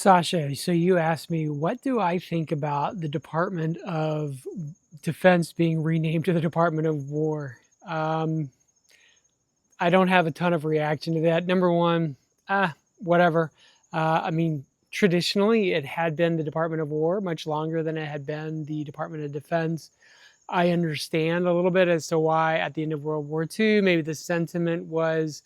Sasha, so you asked me, what do I think about the Department of Defense being renamed to the Department of War? Um, I don't have a ton of reaction to that. Number one, whatever. I mean, traditionally, it had been the Department of War much longer than it had been the Department of Defense. I understand a little bit as to why at the end of World War II, maybe the sentiment was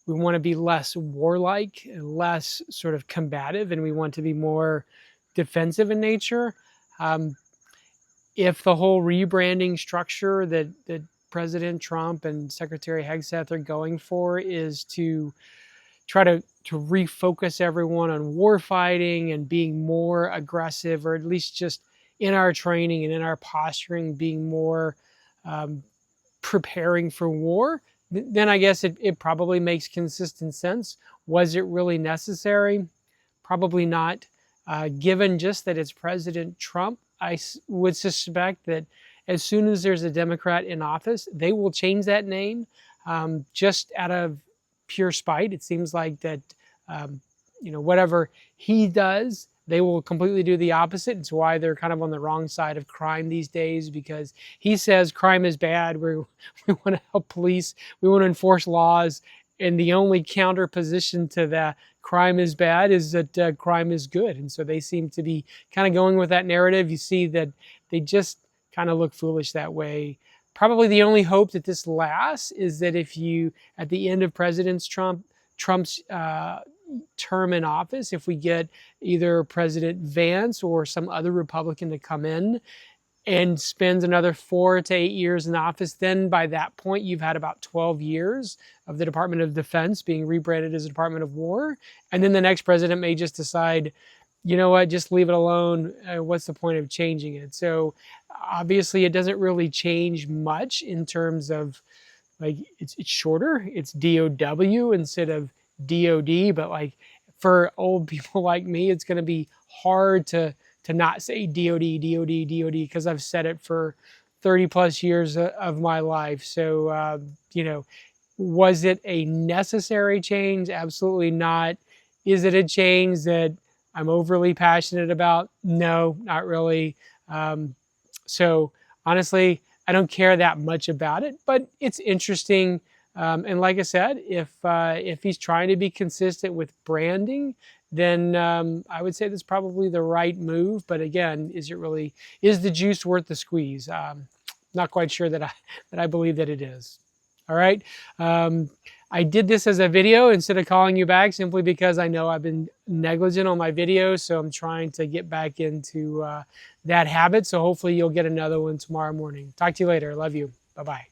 we want to be less warlike and less sort of combative, and we want to be more defensive in nature. Um, if the whole rebranding structure that President Trump and Secretary Hegseth are going for is to try to refocus everyone on war fighting and being more aggressive, or at least just in our training and in our posturing, being more um, preparing for war, then I guess it probably makes consistent sense. Was it really necessary? Probably not. Given just that it's President Trump, would suspect that as soon as there's a Democrat in office, they will change that name just out of pure spite. It seems like that, um, whatever he does, they will completely do the opposite. It's why they're kind of on the wrong side of crime these days, because he says crime is bad. We want to help police. We want to enforce laws. And the only counter position to that crime is bad is that crime is good. And so they seem to be kind of going with that narrative. You see that they just kind of look foolish that way. Probably the only hope that this lasts is that if you, at the end of Trump's term in office, if we get either President Vance or some other Republican to come in and spends another 4 to 8 years in office, then by that point you've had about 12 years of the Department of Defense being rebranded as a Department of War. And then the next president may just decide, you know what, just leave it alone. What's the point of changing it? So obviously it doesn't really change much in terms of, like, it's shorter. It's DOW instead of DOD, but like for old people like me, it's going to be hard to not say DOD, because I've said it for 30 plus years of my life. So, was it a necessary change? Absolutely not. Is it a change that I'm overly passionate about? No, not really. So honestly, I don't care that much about it, but it's interesting. And like I said, if he's trying to be consistent with branding, then I would say that's probably the right move. But again, is the juice worth the squeeze? Not quite sure that I believe that it is. All right. I did this as a video instead of calling you back simply because I know I've been negligent on my videos. So I'm trying to get back into that habit. So hopefully you'll get another one tomorrow morning. Talk to you later. Love you. Bye-bye.